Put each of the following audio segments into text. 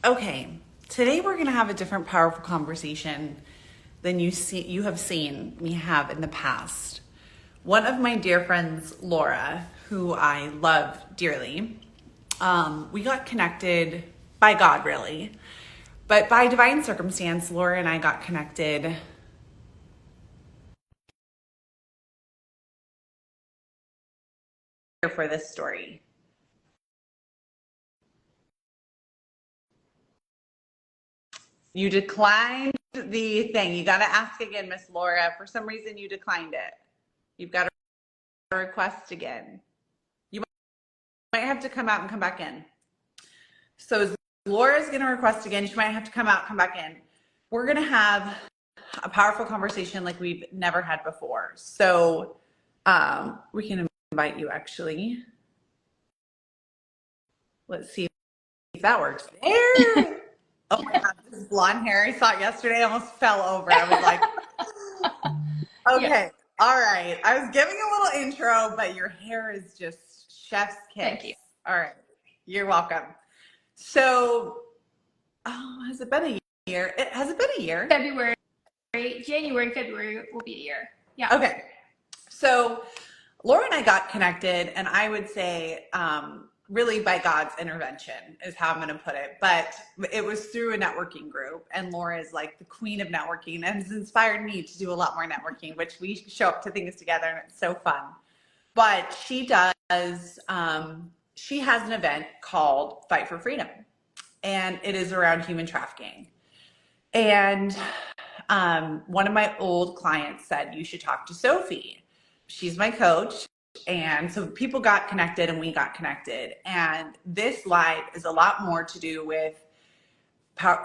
Okay, today we're going to have a different powerful conversation than you have seen me have in the past. One of my dear friends, Laura, who I love dearly, we got connected by God, really, but by divine circumstance, Laura and I got connected for this story. You declined the thing. You got to ask again, Miss Laura. For some reason, you declined it. You've got to request again. You might have to come out and come back in. So Laura's going to request again. She might have to come out, come back in. We're going to have a powerful conversation like we've never had before. So we can invite you, actually. Let's see if that works. There. Oh my God, this blonde hair. I saw it yesterday. I almost fell over. I was like, okay, yeah. All right. I was giving a little intro, but your hair is just chef's kiss. Thank you. All right. You're welcome. So, has it been a year? Has it been a year? January, February will be a year. Yeah. Okay. So Laura and I got connected, and I would say really by God's intervention is how I'm going to put it. But it was through a networking group, and Laura is like the queen of networking and has inspired me to do a lot more networking, which we show up to things together, and it's so fun. But she does, she has an event called Fight for Freedom, and it is around human trafficking. And one of my old clients said, you should talk to Sophie. She's my coach. And so people got connected and we got connected. And this live is a lot more to do with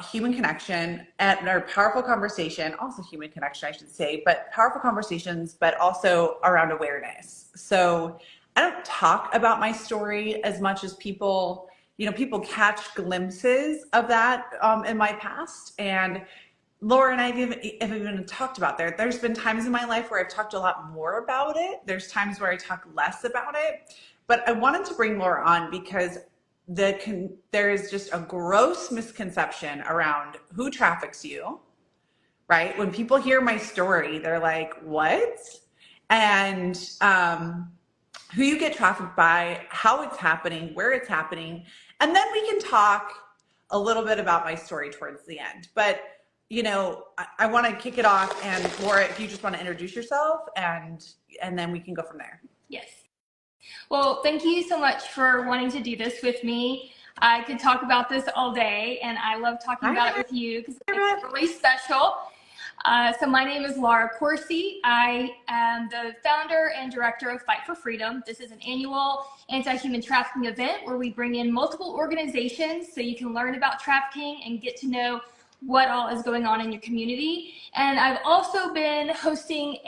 human connection or powerful conversation, also human connection, I should say, but powerful conversations, but also around awareness. So I don't talk about my story as much as people, people catch glimpses of that in my past. And Laura and I have even talked about that. There's been times in my life where I've talked a lot more about it. There's times where I talk less about it. But I wanted to bring Laura on because there is just a gross misconception around who traffics you, right? When people hear my story, they're like, what? And who you get trafficked by, how it's happening, where it's happening. And then we can talk a little bit about my story towards the end. But I want to kick it off, and Laura, if you just want to introduce yourself, and then we can go from there. Yes. Well, thank you so much for wanting to do this with me. I could talk about this all day, and I love talking about it with you because it's really special. So my name is Laura Corsi. I am the founder and director of Fight for Freedom. This is an annual anti-human trafficking event where we bring in multiple organizations so you can learn about trafficking and get to know what all is going on in your community. And I've also been hosting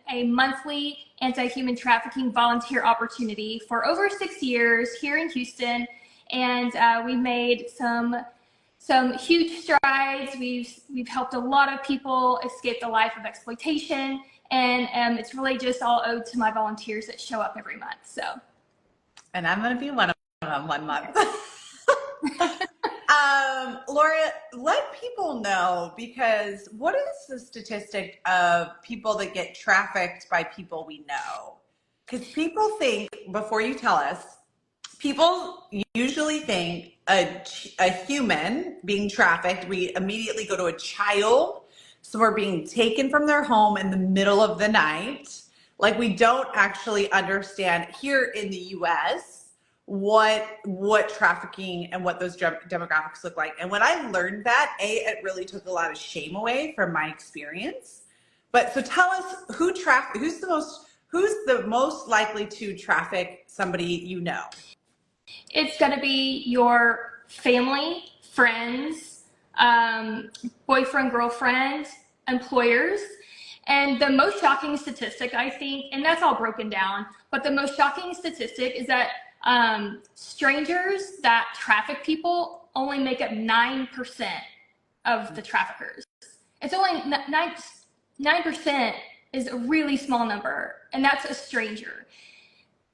a monthly anti-human trafficking volunteer opportunity for over 6 years here in Houston. And we've made some huge strides. We've helped a lot of people escape the life of exploitation. And it's really just all owed to my volunteers that show up every month. So. And I'm going to be one of them one month. Laura, let people know, because what is the statistic of people that get trafficked by people we know? Because people think, before you tell us, people usually think a human being trafficked, we immediately go to a child. So we're being taken from their home in the middle of the night. Like, we don't actually understand here in the US what trafficking and what those demographics look like. And when I learned that, it really took a lot of shame away from my experience. But so tell us, who's the most likely to traffic somebody you know? It's going to be your family, friends, boyfriend, girlfriend, employers. And the most shocking statistic, I think, and that's all broken down, but the most shocking statistic is that strangers that traffic people only make up 9% of the traffickers. It's only 9% is a really small number, and that's a stranger.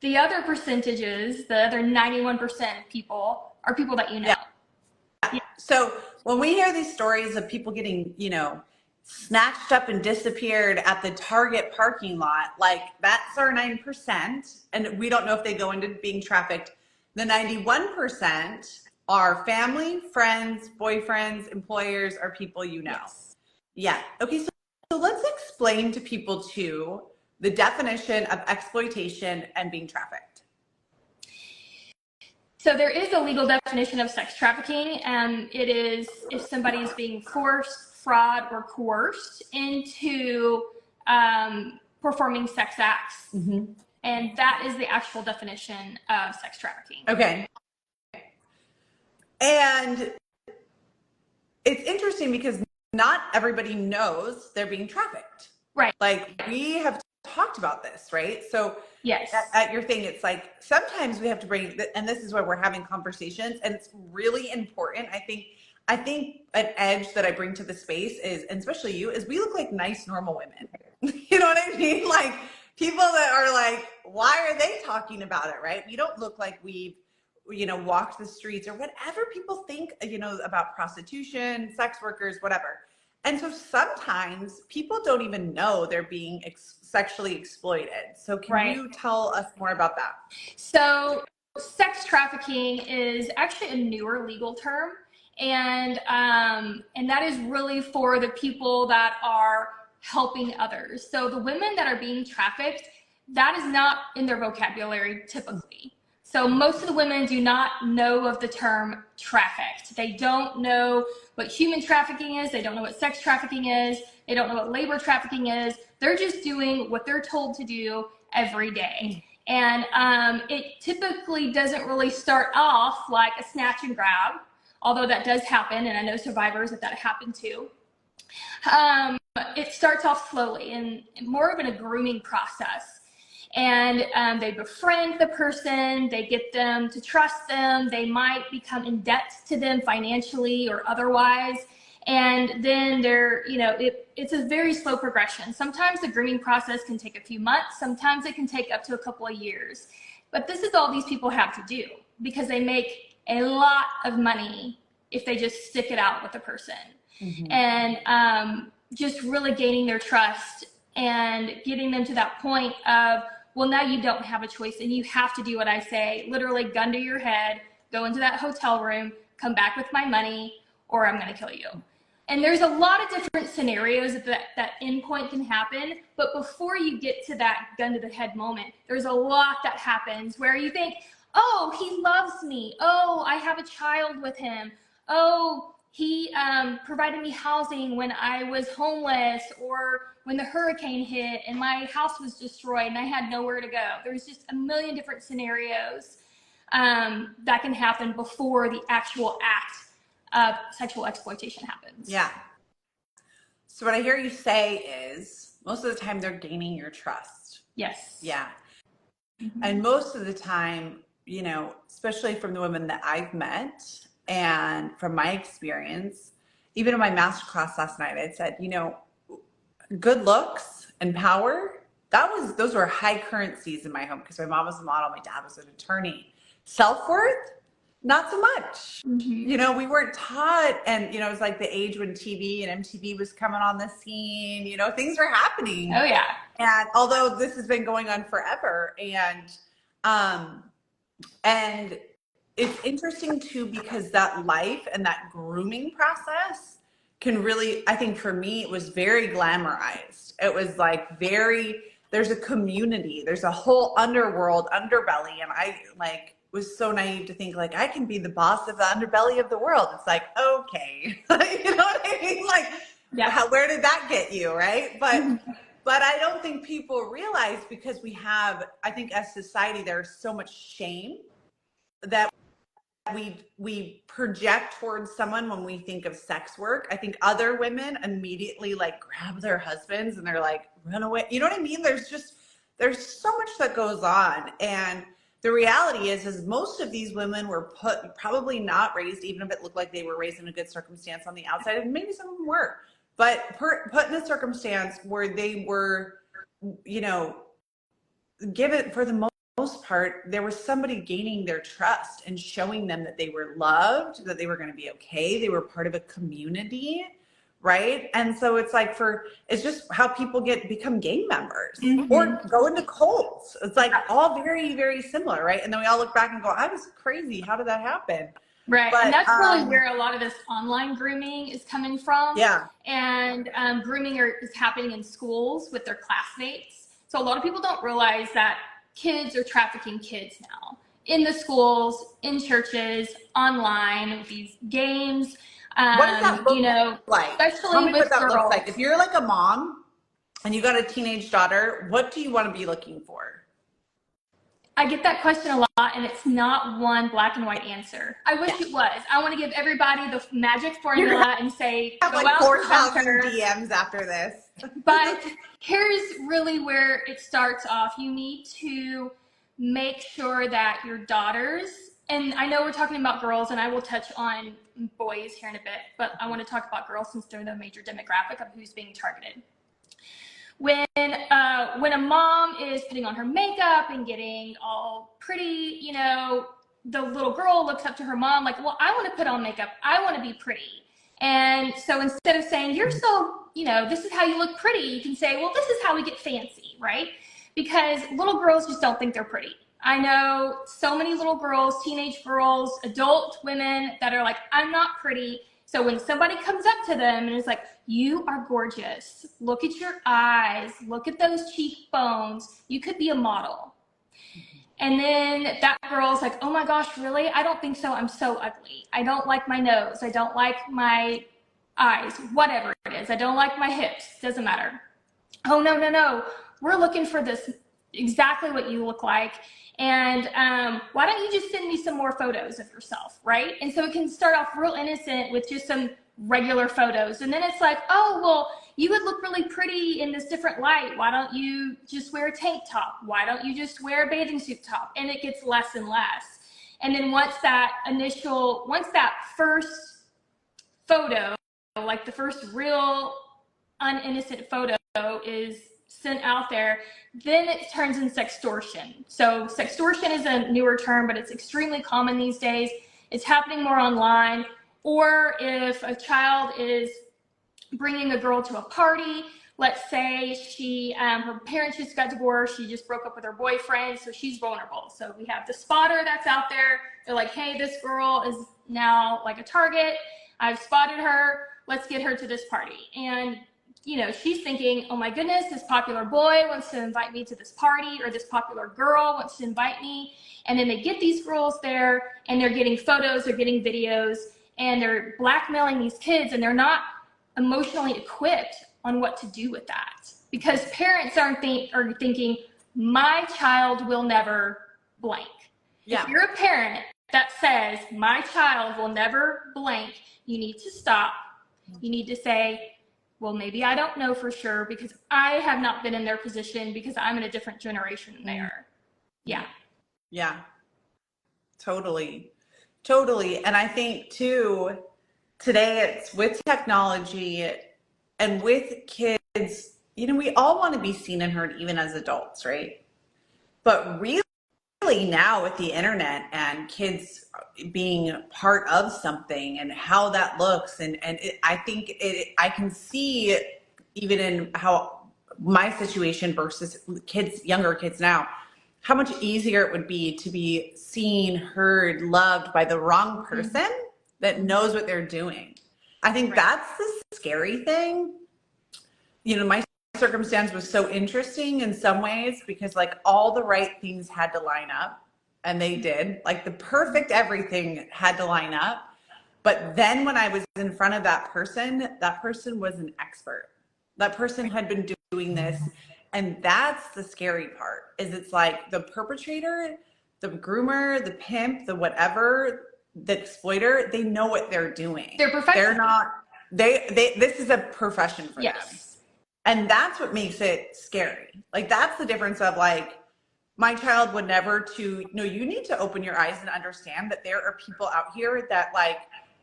The other percentages, the other 91% of people, are people that you know. Yeah. So when we hear these stories of people getting, snatched up and disappeared at the Target parking lot, like that's our 9%. And we don't know if they go into being trafficked. The 91% are family, friends, boyfriends, employers, or people you know. Yes. Yeah. Okay. So let's explain to people too the definition of exploitation and being trafficked. So there is a legal definition of sex trafficking, and it is if somebody is being forced, fraud, or coerced into performing sex acts. Mm-hmm. And that is the actual definition of sex trafficking. Okay. And it's interesting because not everybody knows they're being trafficked. Right. Like we have talked about this, right? So yes, at your thing, it's like sometimes we have to bring, and this is why we're having conversations, and it's really important. I think an edge that I bring to the space is, and especially you, is we look like nice, normal women. You know what I mean? Like people that are like, why are they talking about it, right? We don't look like we've, walked the streets or whatever people think, about prostitution, sex workers, whatever. And so sometimes people don't even know they're being sexually exploited. So can you tell us more about that? So sex trafficking is actually a newer legal term. And that is really for the people that are helping others. So the women that are being trafficked, that is not in their vocabulary typically. So most of the women do not know of the term trafficked. They don't know what human trafficking is. They don't know what sex trafficking is. They don't know what labor trafficking is. They're just doing what they're told to do every day. And it typically doesn't really start off like a snatch and grab, although that does happen, and I know survivors that happened to. It starts off slowly and more of a grooming process. And they befriend the person, they get them to trust them, they might become in debt to them financially or otherwise. And then it's a very slow progression. Sometimes the grooming process can take a few months, sometimes it can take up to a couple of years. But this is all these people have to do because they make a lot of money if they just stick it out with the person. Mm-hmm. And just really gaining their trust and getting them to that point of, well, now you don't have a choice and you have to do what I say, literally gun to your head, go into that hotel room, come back with my money, or I'm going to kill you. And there's a lot of different scenarios that end point can happen. But before you get to that gun to the head moment, there's a lot that happens where you think, oh, he loves me. Oh, I have a child with him. Oh, he provided me housing when I was homeless, or when the hurricane hit and my house was destroyed and I had nowhere to go. There's just a million different scenarios that can happen before the actual act of sexual exploitation happens. Yeah. So what I hear you say is most of the time they're gaining your trust. Yes. Yeah. Mm-hmm. And most of the time, especially from the women that I've met and from my experience, even in my masterclass last night, I said, good looks and power, those were high currencies in my home because my mom was a model, my dad was an attorney. Self-worth, not so much. Mm-hmm. We weren't taught, and it was like the age when TV and MTV was coming on the scene, things were happening. Oh yeah. And although this has been going on forever, and it's interesting too, because that life and that grooming process can really, I think for me, it was very glamorized. It was like there's a community, there's a whole underworld, underbelly. And I was so naive to think like, I can be the boss of the underbelly of the world. It's like, okay, you know what I mean? Like, yeah. Where did that get you? Right. But I don't think people realize, because I think as society, there's so much shame that we project towards someone when we think of sex work. I think other women immediately grab their husbands and they're like, run away. You know what I mean? There's so much that goes on. And the reality is most of these women were probably not raised, even if it looked like they were raised in a good circumstance on the outside, and maybe some of them were, but put in a circumstance where they were, given, for the most most part, there was somebody gaining their trust and showing them that they were loved, that they were going to be okay. They were part of a community, right? And so it's like it's just how people become gang members or go into cults. It's like all very, very similar, right? And then we all look back and go, I was crazy. How did that happen? Right. But, and that's really where a lot of this online grooming is coming from. Yeah. And grooming is happening in schools with their classmates. So a lot of people don't realize that kids are trafficking kids now in the schools, in churches, online, with these games. What does that look like? Especially Tell me with what that girls. looks like. If you're like a mom and you got a teenage daughter, what do you want to be looking for? I get that question a lot, and it's not one black and white answer. I wish it was. I want to give everybody the magic formula and say, go like out 4,000 DMs after this. But here's really where it starts off. You need to make sure that your daughters, and I know we're talking about girls, and I will touch on boys here in a bit, but I want to talk about girls since they're the major demographic of who's being targeted. When a mom is putting on her makeup and getting all pretty, the little girl looks up to her mom like, well, I want to put on makeup. I want to be pretty. And so instead of saying, you're so, this is how you look pretty, you can say, well, this is how we get fancy, right? Because little girls just don't think they're pretty. I know so many little girls, teenage girls, adult women that are like, I'm not pretty. So when somebody comes up to them and is like, you are gorgeous, look at your eyes, look at those cheekbones, you could be a model. And then that girl's like, oh my gosh, really? I don't think so. I'm so ugly. I don't like my nose. I don't like my eyes, whatever it is. I don't like my hips. Doesn't matter. Oh, no. We're looking for this, exactly what you look like. And why don't you just send me some more photos of yourself, right? And so it can start off real innocent with just some regular photos. And then it's like, oh, well, you would look really pretty in this different light. Why don't you just wear a tank top? Why don't you just wear a bathing suit top? And it gets less and less. And then once that first photo, like the first real uninnocent photo is sent out there, then it turns into sextortion. So sextortion is a newer term, but it's extremely common these days. It's happening more online. Or if a child is bringing a girl to a party, let's say her parents just got divorced, she just broke up with her boyfriend, so she's vulnerable. So we have the spotter that's out there. They're like, hey, this girl is now like a target. I've spotted her. Let's get her to this party. And she's thinking, oh my goodness, this popular boy wants to invite me to this party, or this popular girl wants to invite me. And then they get these girls there, and they're getting photos, they're getting videos, and they're blackmailing these kids, and they're not emotionally equipped on what to do with that. Because parents are thinking, my child will never blank. Yeah. If you're a parent that says, my child will never blank, you need to stop. You need to say, well, maybe I don't know for sure because I have not been in their position because I'm in a different generation than they are. Yeah. Yeah. Totally. And I think too, today it's with technology and with kids, we all want to be seen and heard even as adults, right? But really now with the internet and kids being part of something and how that looks, I can see even in how my situation versus younger kids now, how much easier it would be to be seen, heard, loved by the wrong person that knows what they're doing. I think that's the scary thing. My circumstance was so interesting in some ways because like all the right things had to line up, and they did. Like the perfect everything had to line up. But then when I was in front of that person was an expert. That person had been doing this. And that's the scary part, is it's like the perpetrator, the groomer, the pimp, the whatever, the exploiter, they know what they're doing. They're professional. This is a profession for them. And that's what makes it scary. Like that's the difference of like, my child would never you need to open your eyes and understand that there are people out here that like,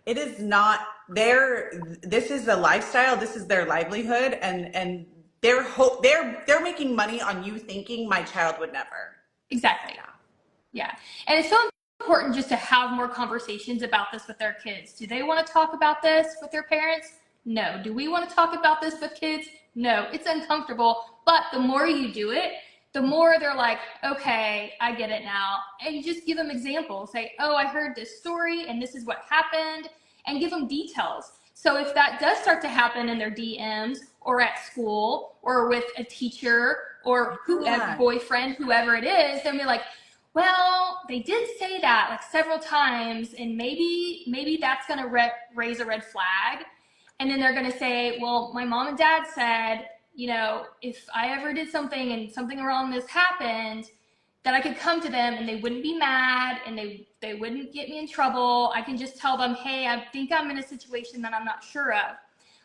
it is not this is a lifestyle, this is their livelihood, and they're making money on you thinking my child would never. Exactly. Yeah. And it's so important just to have more conversations about this with their kids. Do they want to talk about this with their parents? No. Do we want to talk about this with kids? No. It's uncomfortable. But the more you do it, the more they're like, okay, I get it now. And you just give them examples. Say, oh, I heard this story and this is what happened, and give them details. So if that does start to happen in their DMs or at school or with a teacher or a boyfriend, whoever it is, then be like, well, they did say that like several times, and maybe that's going to raise a red flag. And then they're going to say, well, my mom and dad said, you know, if I ever did something and something wrong this happened, that I could come to them and they wouldn't be mad and they wouldn't get me in trouble. I can just tell them, hey, I think I'm in a situation that I'm not sure of.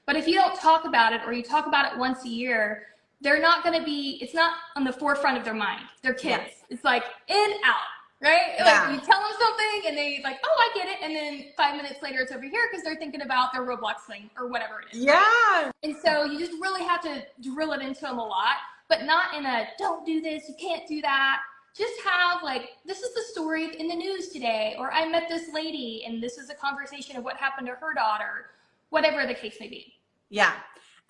But if you don't talk about it, or you talk about it once a year, they're not going to be, it's not on the forefront of their mind. They're kids. Yes. It's like in, out, right? Yeah. Like you tell them something and they like, oh, I get it. And then 5 minutes later it's over here because they're thinking about their Roblox thing or whatever it is. Yeah. Right? And so you just really have to drill it into them a lot, but not in a, don't do this, you can't do that. Just have like, this is the story in the news today, or I met this lady and this is a conversation of what happened to her daughter, whatever the case may be. Yeah.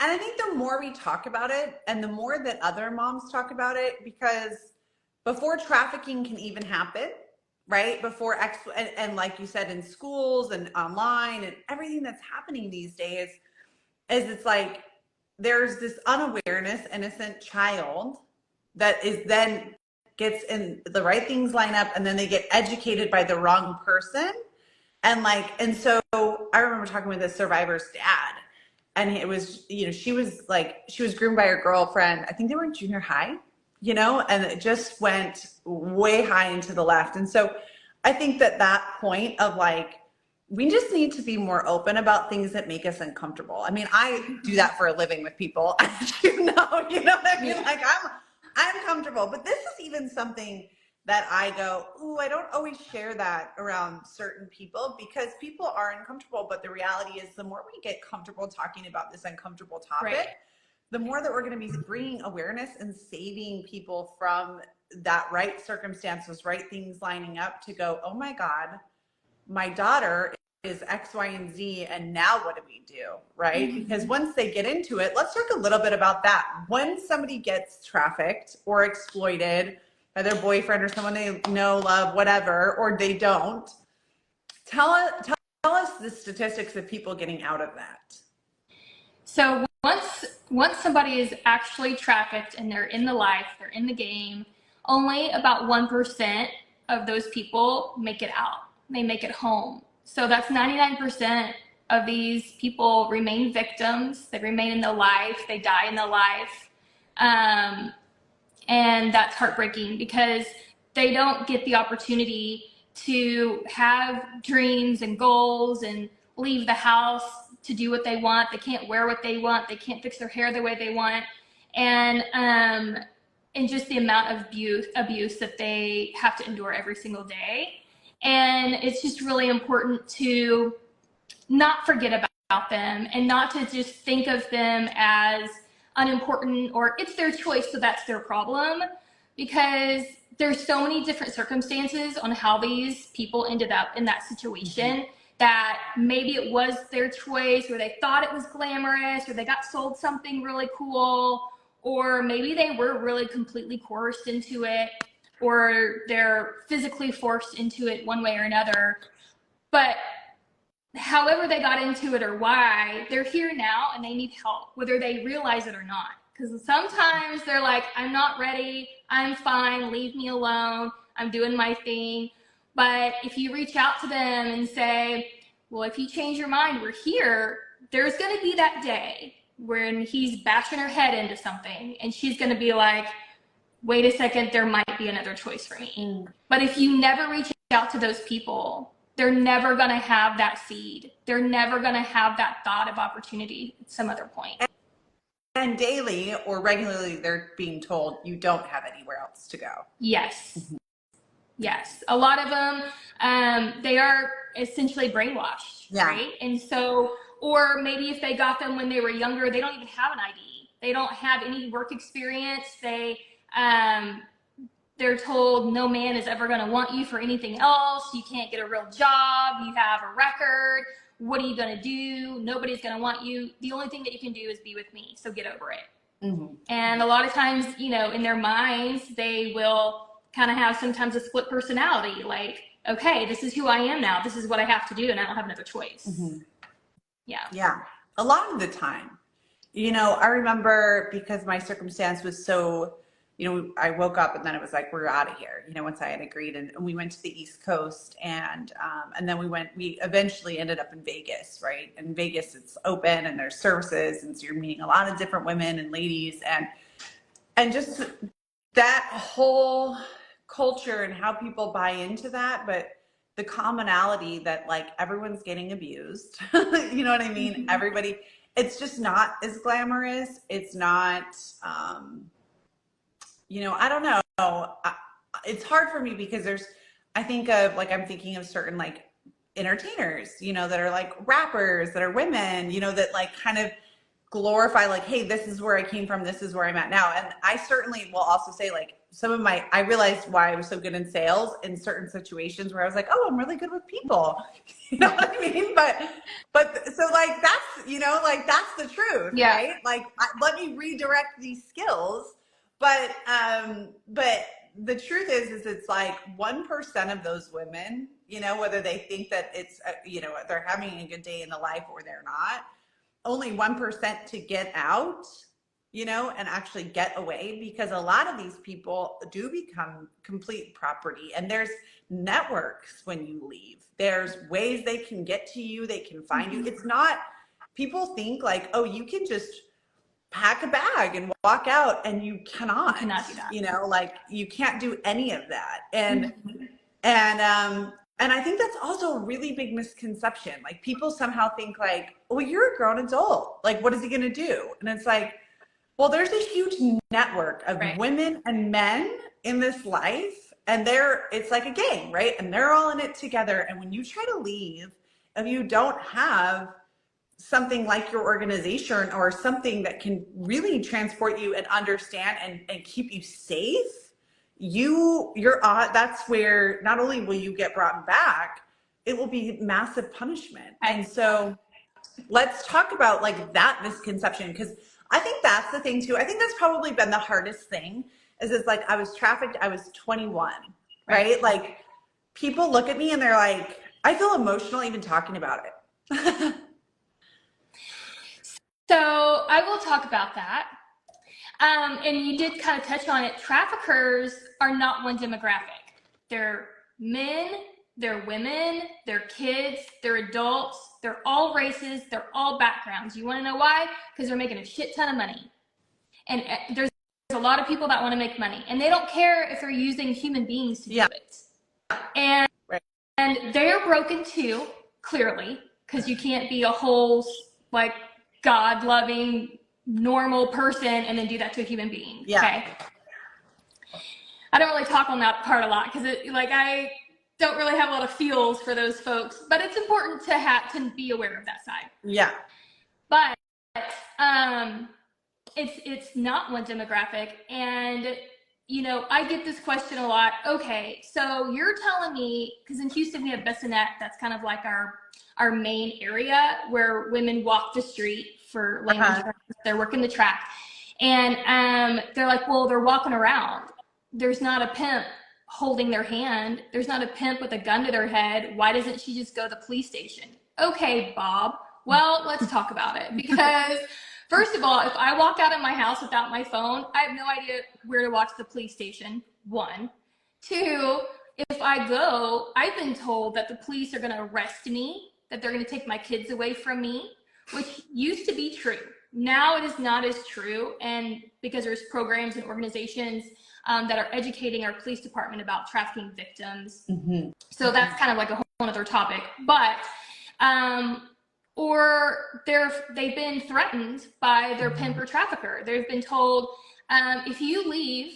And I think the more we talk about it and the more that other moms talk about it, because before trafficking can even happen, right? Before, and like you said, in schools and online and everything that's happening these days, is it's like there's this unawareness, innocent child that is then gets in the right things line up and then they get educated by the wrong person. And so I remember talking with a survivor's dad, and it was, you know, she was groomed by her girlfriend. I think they were in junior high, you know, and it just went way high into the left. And so I think that point of like, we just need to be more open about things that make us uncomfortable. I mean, I do that for a living with people, you know what I mean? Like I'm comfortable, but this is even something that I go, ooh, I don't always share that around certain people because people are uncomfortable. But the reality is the more we get comfortable talking about this uncomfortable topic, right, the more that we're going to be bringing awareness and saving people from that right circumstances, right things lining up to go, oh my God, my daughter is X, Y, and Z, and now what do we do, right? Mm-hmm. Because once they get into it, let's talk a little bit about that. When somebody gets trafficked or exploited by their boyfriend or someone they know, love, whatever, or they don't, tell us the statistics of people getting out of that. So once somebody is actually trafficked and they're in the life, they're in the game, only about 1% of those people make it out. They make it home. So that's 99% of these people remain victims. They remain in the life. They die in the life. And that's heartbreaking because they don't get the opportunity to have dreams and goals and leave the house to do what they want. They can't wear what they want. They can't fix their hair the way they want. And just the amount of abuse that they have to endure every single day. And it's just really important to not forget about them and not to just think of them as unimportant or it's their choice, so that's their problem, because there's so many different circumstances on how these people ended up in that situation. Mm-hmm. That maybe it was their choice, or they thought it was glamorous, or they got sold something really cool, or maybe they were really completely coerced into it, or they're physically forced into it one way or another. But however they got into it or why, they're here now and they need help, whether they realize it or not. Because sometimes they're like, I'm not ready, I'm fine, leave me alone, I'm doing my thing. But if you reach out to them and say, well, if you change your mind, we're here, there's going to be that day when he's bashing her head into something and she's going to be like, wait a second, there might be another choice for me. Mm. But if you never reach out to those people, they're never going to have that seed. They're never going to have that thought of opportunity at some other point. And daily or regularly, they're being told you don't have anywhere else to go. Yes. Mm-hmm. Yes. A lot of them, they are essentially brainwashed, yeah, right? And so, or maybe if they got them when they were younger, they don't even have an ID. They don't have any work experience. They They're told no man is ever going to want you for anything else. You can't get a real job. You have a record. What are you going to do? Nobody's going to want you. The only thing that you can do is be with me. So get over it. Mm-hmm. And a lot of times, you know, in their minds, they will kind of have sometimes a split personality. Like, okay, this is who I am now. This is what I have to do, and I don't have another choice. Mm-hmm. Yeah. Yeah. A lot of the time, you know, I remember because my circumstance was so, you know, I woke up and then it was like, we're out of here, you know, once I had agreed, and we went to the East Coast, and then we eventually ended up in Vegas, right? And Vegas, it's open and there's services. And so you're meeting a lot of different women and ladies, and just that whole culture and how people buy into that. But the commonality that like everyone's getting abused, you know what I mean? Mm-hmm. Everybody, it's just not as glamorous. It's not, you know, I don't know. It's hard for me because I think of like, I'm thinking of certain like entertainers, you know, that are like rappers that are women, you know, that like kind of glorify like, hey, this is where I came from. This is where I'm at now. And I certainly will also say like I realized why I was so good in sales in certain situations where I was like, oh, I'm really good with people. You know what I mean? But so like, that's, you know, like that's the truth, Yeah. right? Like, let me redirect these skills. But the truth is it's like 1% of those women, you know, whether they think that it's, you know, they're having a good day in the life or they're not, only 1% to get out, you know, and actually get away, because a lot of these people do become complete property, and there's networks when you leave. There's ways they can get to you. They can find you. It's not, people think like, oh, you can just pack a bag and walk out, and you cannot do that. You know, like you can't do any of that. And I think that's also a really big misconception. Like people somehow think like, well, you're a grown adult. Like, what is he going to do? And it's like, well, there's a huge network of women and men in this life, and it's like a gang, right? And they're all in it together. And when you try to leave, if you don't have something like your organization or something that can really transport you and understand and keep you safe, that's where not only will you get brought back, it will be massive punishment. And so let's talk about like that misconception, because I think that's the thing too. I think that's probably been the hardest thing is it's like I was trafficked, I was 21, right? Like people look at me and they're like, I feel emotional even talking about it. So I will talk about that. And you did kind of touch on it. Traffickers are not one demographic. They're men, they're women, they're kids, they're adults, they're all races, they're all backgrounds. You want to know why? Because they're making a shit ton of money. And there's a lot of people that want to make money, and they don't care if they're using human beings to do it. And they're broken too, clearly, because you can't be a whole like God-loving normal person and then do that to a human being. Yeah. Okay. I don't really talk on that part a lot because like I don't really have a lot of feels for those folks, but it's important to be aware of that side. Yeah. But it's not one demographic, and you know, I get this question a lot. Okay, so you're telling me, because in Houston we have Bissonnette, that's kind of like our main area where women walk the street for land insurance. They're working the track, and they're like, well, they're walking around. There's not a pimp holding their hand. There's not a pimp with a gun to their head. Why doesn't she just go to the police station? Okay, Bob. Well, let's talk about it, because first of all, if I walk out of my house without my phone, I have no idea where to walk to the police station, 1. 2, if I go, I've been told that the police are going to arrest me, that they're going to take my kids away from me, which used to be true. Now it is not as true, and because there's programs and organizations that are educating our police department about trafficking victims. Mm-hmm. So that's kind of like a whole other topic. But or they've been threatened by their pimp or trafficker. They've been told, if you leave,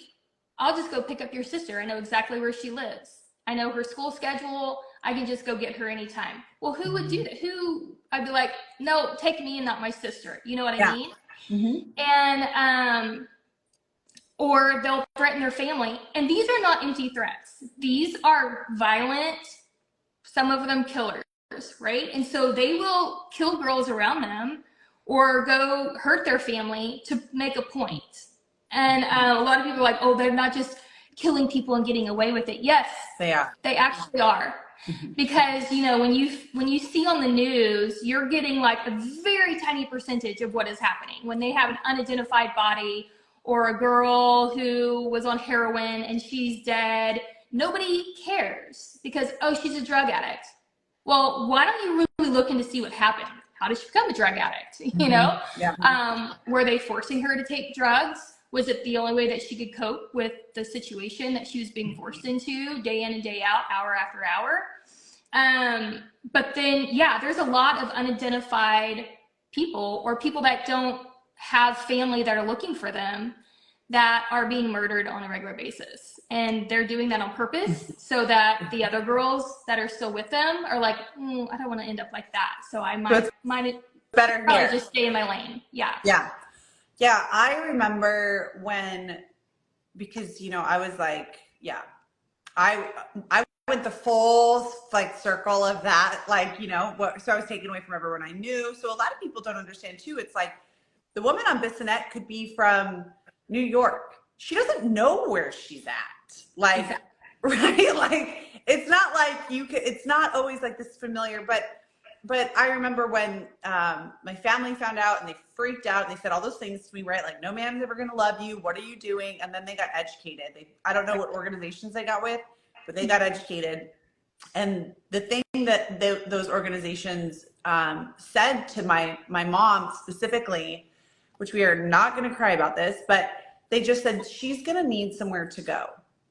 I'll just go pick up your sister. I know exactly where she lives. I know her school schedule. I can just go get her anytime. Well, who would do that? I'd be like, no, take me and not my sister. You know what I mean? Mm-hmm. And or they'll threaten their family. And these are not empty threats. These are violent, some of them killers, right? And so they will kill girls around them or go hurt their family to make a point. And a lot of people are like, oh, they're not just killing people and getting away with it. Yes, They are. they actually are. Because, you know, when you see on the news, you're getting like a very tiny percentage of what is happening. When they have an unidentified body or a girl who was on heroin and she's dead, nobody cares because, oh, she's a drug addict. Well, why don't you really look into see what happened? How did she become a drug addict? You know, were they forcing her to take drugs? Was it the only way that she could cope with the situation that she was being forced into day in and day out, hour after hour? But then, yeah, there's a lot of unidentified people or people that don't have family that are looking for them that are being murdered on a regular basis. And they're doing that on purpose so that the other girls that are still with them are like, I don't want to end up like that. So I might better probably just stay in my lane. Yeah. Yeah. Yeah. I remember when, because, you know, I was like, I went the full like circle of that, like, you know, so I was taken away from everyone I knew. So a lot of people don't understand too. It's like the woman on Bissonnette could be from New York. She doesn't know where she's at. Like, exactly. Right? Like, it's not like it's not always like this familiar, but I remember when my family found out and they freaked out and they said all those things to me, right? Like, no man's ever going to love you. What are you doing? And then they got educated. I don't know what organizations they got with, but they got educated. And the thing that those organizations said to my mom specifically, which we are not going to cry about this, but they just said, she's going to need somewhere to go.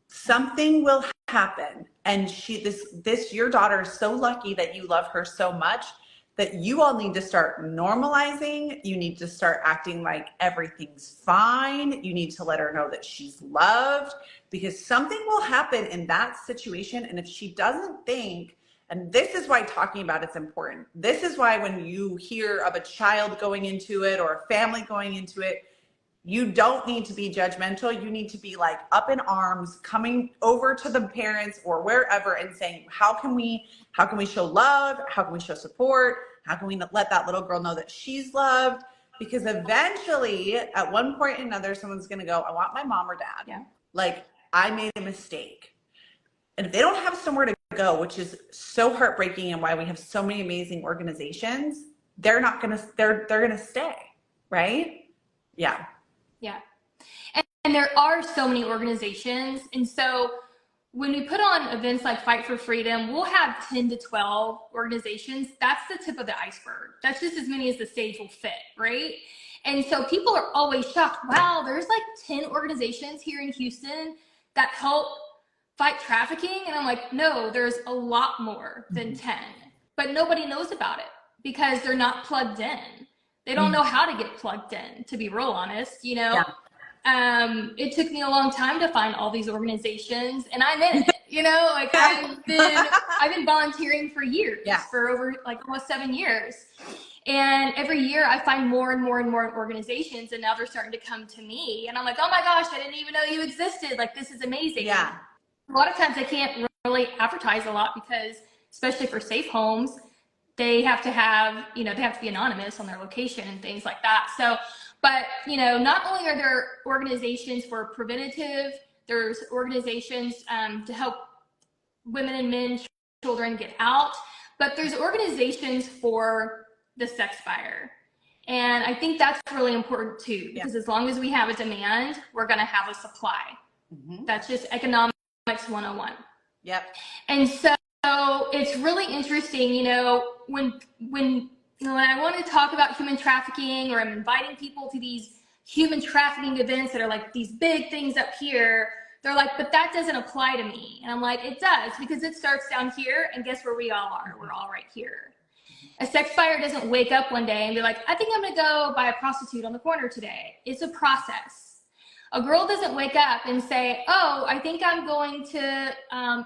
Something will happen. And your daughter is so lucky that you love her so much that you all need to start normalizing. You need to start acting like everything's fine. You need to let her know that she's loved, because something will happen in that situation. And if she doesn't think, and this is why talking about it's important. This is why when you hear of a child going into it or a family going into it, you don't need to be judgmental. You need to be like up in arms, coming over to the parents or wherever and saying, how can we show love? How can we show support? How can we let that little girl know that she's loved? Because eventually at one point or another, someone's going to go, I want my mom or dad. Yeah. Like, I made a mistake. And if they don't have somewhere to go, which is so heartbreaking and why we have so many amazing organizations, they're going to stay. Right? Yeah. Yeah. And there are so many organizations. And so when we put on events like Fight for Freedom, we'll have 10 to 12 organizations. That's the tip of the iceberg. That's just as many as the stage will fit, right? And so people are always shocked. Wow, there's like 10 organizations here in Houston that help fight trafficking. And I'm like, no, there's a lot more than 10. But nobody knows about it because they're not plugged in. They don't know how to get plugged in, to be real honest, you know? Yeah. It took me a long time to find all these organizations, and I'm in it, you know? Like, I've been volunteering for years, for over like almost 7 years. And every year I find more and more and more organizations, and now they're starting to come to me. And I'm like, oh my gosh, I didn't even know you existed. Like, this is amazing. Yeah. A lot of times I can't really advertise a lot because, especially for safe homes, they have to have, you know, they have to be anonymous on their location and things like that. So, but, you know, not only are there organizations for preventative, there's organizations to help women and men, children get out, but there's organizations for the sex buyer. And I think that's really important too, because as long as we have a demand, we're going to have a supply. That's just economics 101. Yep. And so it's really interesting, you know, when I want to talk about human trafficking, or I'm inviting people to these human trafficking events that are like these big things up here, they're like, but that doesn't apply to me. And I'm like, it does, because it starts down here, and guess where we all are? We're all right here. A sex buyer doesn't wake up one day and be like, I think I'm going to go buy a prostitute on the corner today. It's a process. A girl doesn't wake up and say, oh, I think I'm going to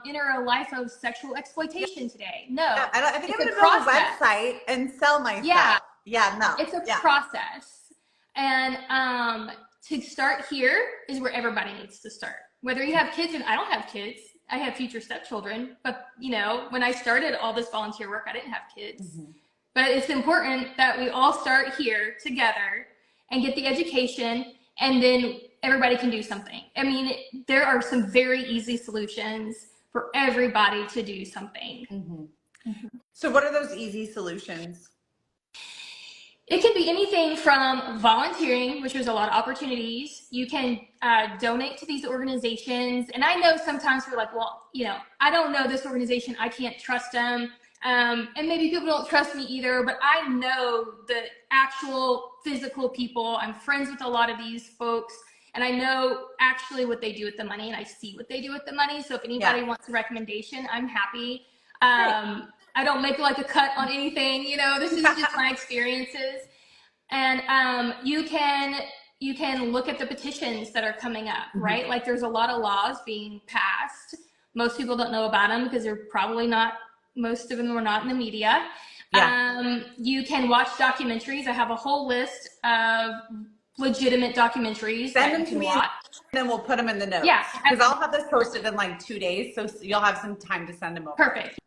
enter a life of sexual exploitation today. No. Yeah, I think I'm going to build a website and sell my stuff. Yeah, no. It's a process. And to start here is where everybody needs to start. Whether you have kids, and I don't have kids, I have future stepchildren, but you know, when I started all this volunteer work, I didn't have kids. But it's important that we all start here together and get the education, and then everybody can do something. I mean, there are some very easy solutions for everybody to do something. So what are those easy solutions? It can be anything from volunteering, which there's a lot of opportunities. You can donate to these organizations. And I know sometimes we're like, well, you know, I don't know this organization. I can't trust them. And maybe people don't trust me either, but I know the actual physical people. I'm friends with a lot of these folks, and I know actually what they do with the money, and I see what they do with the money. So if anybody wants a recommendation, I'm happy. I don't make like a cut on anything, you know, this is just my experiences. And you can look at the petitions that are coming up, right? Like there's a lot of laws being passed. Most people don't know about them because they're probably not, most of them are not in the media. You can watch documentaries. I have a whole list of legitimate documentaries. Send them to me, and then we'll put them in the notes. Yeah. Because I'll have this posted in like 2 days, so you'll have some time to send them over. Perfect.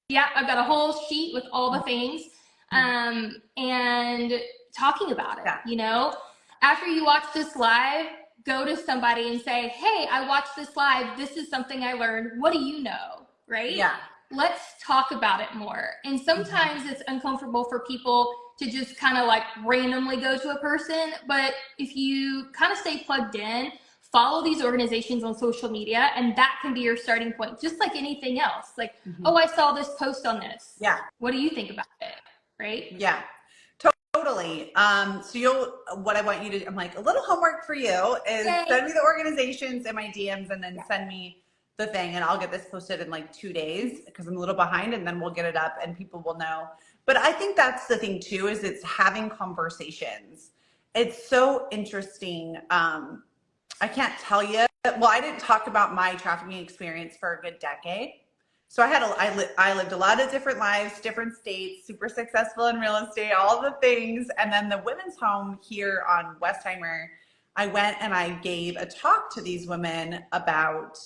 Yeah, I've got a whole sheet with all the things, and talking about it, you know. After you watch this live, go to somebody and say, hey, I watched this live. This is something I learned. What do you know, right? Yeah. Let's talk about it more. And sometimes it's uncomfortable for people to just kind of like randomly go to a person. But if you kind of stay plugged in, follow these organizations on social media, and that can be your starting point, just like anything else. Like, oh, I saw this post on this. Yeah. What do you think about it? Right? Yeah, totally. So what I want you to, I'm like, a little homework for you is send me the organizations in my DMs, and then send me the thing, and I'll get this posted in like 2 days because I'm a little behind, and then we'll get it up and people will know. But I think that's the thing too, is it's having conversations. It's so interesting. I can't tell you. Well, I didn't talk about my trafficking experience for a good decade. So I lived a lot of different lives, different states, super successful in real estate, all the things. And then the women's home here on Westheimer, I went and I gave a talk to these women about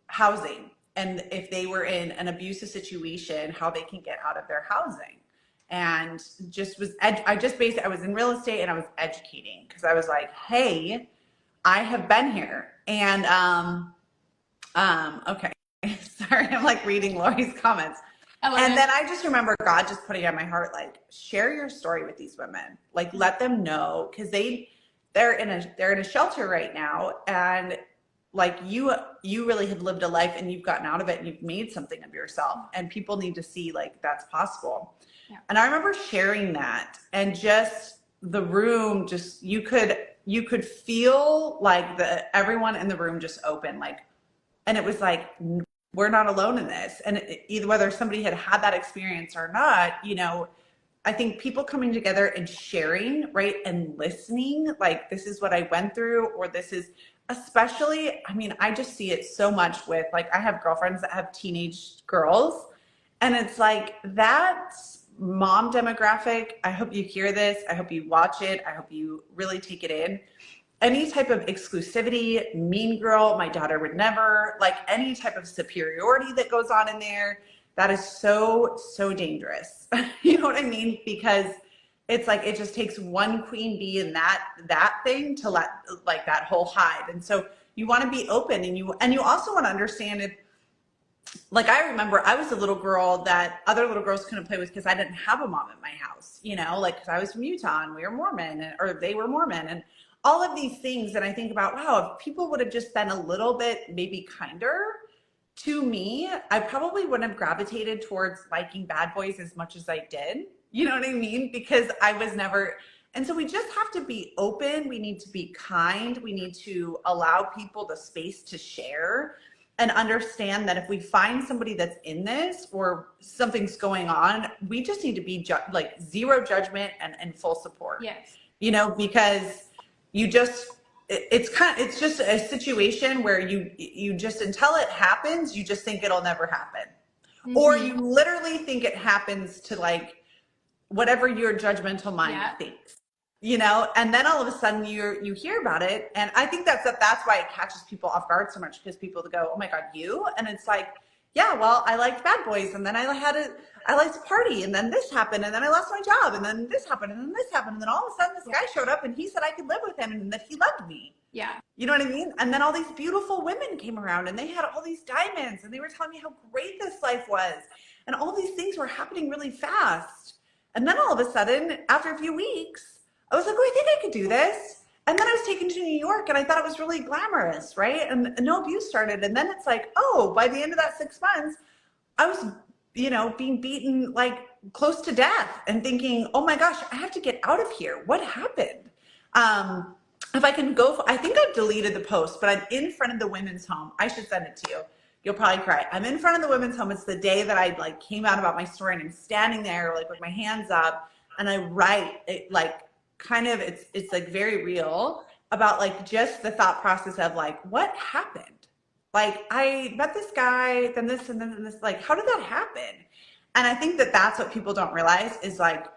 housing, and if they were in an abusive situation, how they can get out of their housing. And I was in real estate, and I was educating, because I was like, hey, I have been here. And okay. Sorry, I'm like reading Lori's comments. Then I just remember God just putting on my heart, like, share your story with these women. Like, let them know, because they're in a shelter right now, and like you really have lived a life, and you've gotten out of it, and you've made something of yourself, and people need to see like that's possible. Yeah. And I remember sharing that, and just the room, just you could feel like everyone in the room just opened, like, and it was like, we're not alone in this. And either whether somebody had that experience or not, you know, I think people coming together and sharing, right, and listening, like, this is what I went through, or this is, especially, I mean, I just see it so much with, like, I have girlfriends that have teenage girls, and it's like that mom demographic. I hope you hear this. I hope you watch it. I hope you really take it in. Any type of exclusivity, mean girl, my daughter would never, like any type of superiority that goes on in there, that is so, so dangerous. You know what I mean? Because it's like, it just takes one queen bee in that thing to let like that whole hide. And so you want to be open, and you also want to understand it. Like, I remember I was a little girl that other little girls couldn't play with because I didn't have a mom at my house, you know, like, because I was from Utah and we were Mormon, or they were Mormon, and all of these things. And I think about, wow, if people would have just been a little bit maybe kinder to me, I probably wouldn't have gravitated towards liking bad boys as much as I did. You know what I mean? Because I was never. And so we just have to be open. We need to be kind. We need to allow people the space to share, and understand that if we find somebody that's in this, or something's going on, we just need to be like zero judgment and full support. Yes. You know, because it's just a situation where you just, until it happens, you just think it'll never happen. Mm-hmm. Or you literally think it happens to like whatever your judgmental mind thinks. you know, and then all of a sudden you hear about it. And I think that's why it catches people off guard so much, because people go, oh my God, you? And it's like, yeah, well, I liked Bad Boys, and then I liked to party, and then this happened, and then I lost my job, and then this happened, and then this happened, and then all of a sudden this guy showed up and he said I could live with him and that he loved me. Yeah. You know what I mean? And then all these beautiful women came around and they had all these diamonds and they were telling me how great this life was. And all these things were happening really fast. And then all of a sudden, after a few weeks, I was like, oh, I think I could do this. And then I was taken to New York and I thought it was really glamorous, right? And no abuse started. And then it's like, oh, by the end of that 6 months, I was, you know, being beaten like close to death and thinking, oh my gosh, I have to get out of here. What happened? If I can go, I think I've deleted the post, but I'm in front of the women's home. I should send it to you. You'll probably cry. I'm in front of the women's home. It's the day that I like came out about my story, and I'm standing there like with my hands up, and I write it like kind of, it's like very real about like just the thought process of like, what happened? Like I met this guy, then this, and then this, like, how did that happen? And I think that that's what people don't realize is like,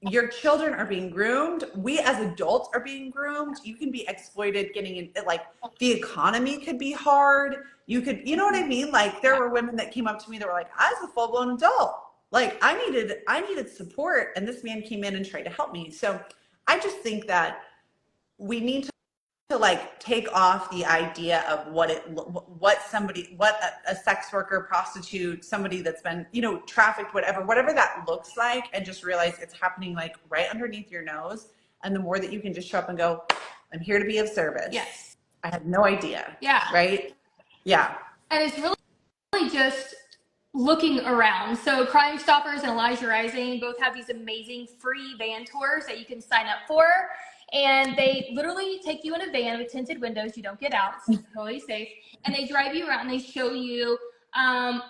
your children are being groomed. We as adults are being groomed. You can be exploited getting in, like the economy could be hard. You could, you know what I mean? Like there were women that came up to me that were like, I was a full-blown adult. Like I needed support, and this man came in and tried to help me. So I just think that we need to like take off the idea of what a sex worker, prostitute, somebody that's been, you know, trafficked, whatever that looks like, and just realize it's happening like right underneath your nose. And the more that you can just show up and go, I'm here to be of service. Yes. I had no idea. Yeah. Right. Yeah. And it's really just looking around. So Crime Stoppers and Elijah Rising both have these amazing free van tours that you can sign up for. And they literally take you in a van with tinted windows. You don't get out. It's totally safe. And they drive you around and they show you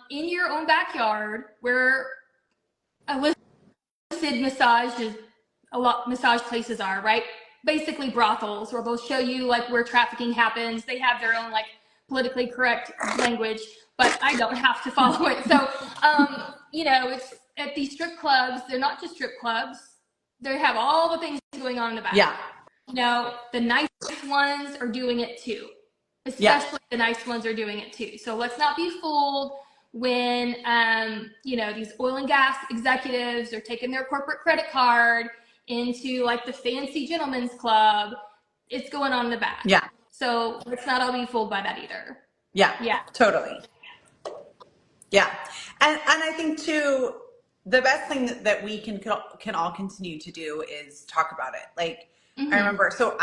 in your own backyard where illicit massage places are, right? Basically brothels, where they'll show you like where trafficking happens. They have their own like politically correct language, but I don't have to follow it. So, you know, it's at these strip clubs. They're not just strip clubs. They have all the things going on in the back. Yeah. You know, the nice ones are doing it too. Especially the nice ones are doing it too. So let's not be fooled when, you know, these oil and gas executives are taking their corporate credit card into like the fancy gentleman's club. It's going on in the back. Yeah. So let's not all be fooled by that either. Yeah. Yeah. Totally. Yeah. And I think too, the best thing that we can all continue to do is talk about it. Like, I remember, so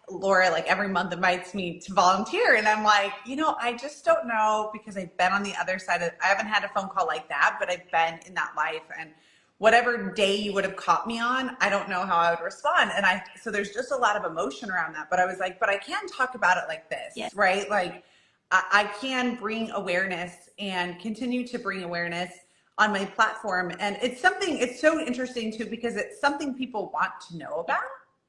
Laura, like every month invites me to volunteer, and I'm like, you know, I just don't know, because I've been on the other side of, I haven't had a phone call like that, but I've been in that life, and whatever day you would have caught me on, I don't know how I would respond. And so there's just a lot of emotion around that, but I was like, but I can talk about it like this, right? Like I can bring awareness and continue to bring awareness on my platform. And it's so interesting too, because it's something people want to know about.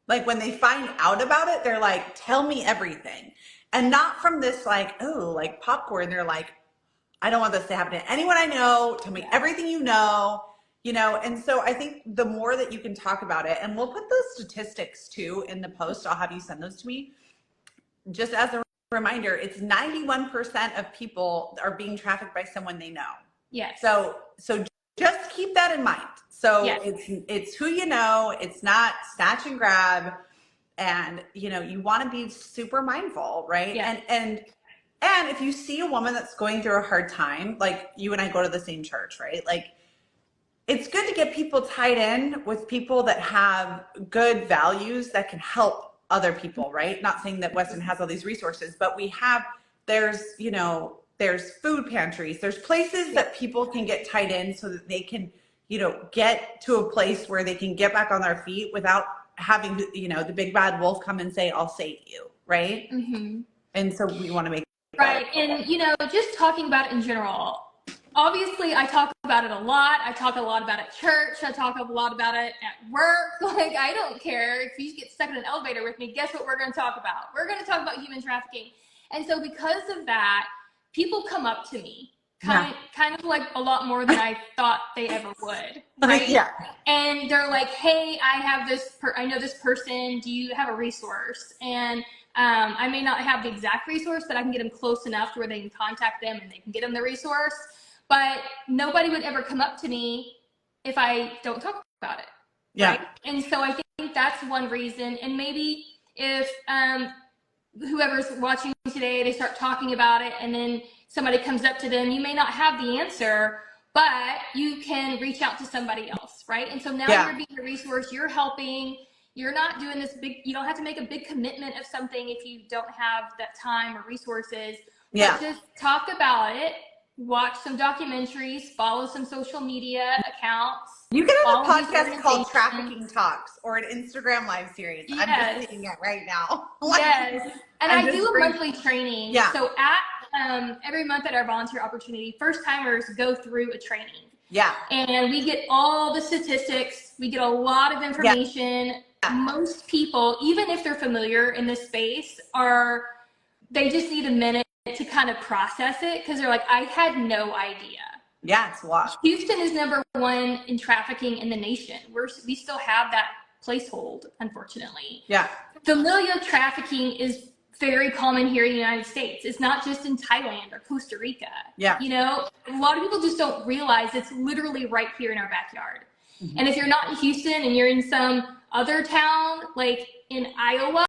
Like when they find out about it, they're like, tell me everything. And not from this like, oh, like popcorn. They're like, I don't want this to happen to anyone I know. Tell me everything you know. And so I think the more that you can talk about it, and we'll put those statistics too in the post. I'll have you send those to me. Just as a reminder, it's 91% of people are being trafficked by someone they know. Yes. So just keep that in mind. So it's who you know, it's not snatch and grab, and you know, you want to be super mindful, right? Yes. And if you see a woman that's going through a hard time, like you and I go to the same church, right? Like it's good to get people tied in with people that have good values that can help other people, right? Not saying that Weston has all these resources, but there's food pantries, there's places that people can get tied in so that they can, you know, get to a place where they can get back on their feet without having, you know, the big bad wolf come and say, I'll save you, right? Mm-hmm. And so we want to make right. And, you know, just talking about it in general, obviously I talk about it a lot. I talk a lot about it at church. I talk a lot about it at work. Like, I don't care if you get stuck in an elevator with me, guess what we're going to talk about? We're going to talk about human trafficking. And so because of that, people come up to me kind of like a lot more than I thought they ever would, right? Yeah. And they're like, hey, I have this, I know this person, do you have a resource? And I may not have the exact resource, but I can get them close enough to where they can contact them and they can get them the resource. But nobody would ever come up to me if I don't talk about it. Yeah. Right? And so I think that's one reason. And maybe if whoever's watching today, they start talking about it and then somebody comes up to them, you may not have the answer, but you can reach out to somebody else, right? And so now you're being a resource, you're helping, you're not doing this big, you don't have to make a big commitment of something if you don't have that time or resources. But just talk about it, watch some documentaries, follow some social media accounts. You can have a podcast called Trafficking Talks or an Instagram live series. Yes. I'm just seeing it right now. Yes. And I do a monthly training. Yeah. So at every month at our volunteer opportunity, first timers go through a training. Yeah. And we get all the statistics. We get a lot of information. Yeah. Most people, even if they're familiar in this space, they just need a minute to kind of process it because they're like, I had no idea. Yeah, it's a lot. Houston is #1 in trafficking in the nation. We still have that placehold, unfortunately. Yeah. Familial trafficking is very common here in the United States. It's not just in Thailand or Costa Rica. Yeah. You know, a lot of people just don't realize it's literally right here in our backyard. Mm-hmm. And if you're not in Houston and you're in some other town, like in Iowa,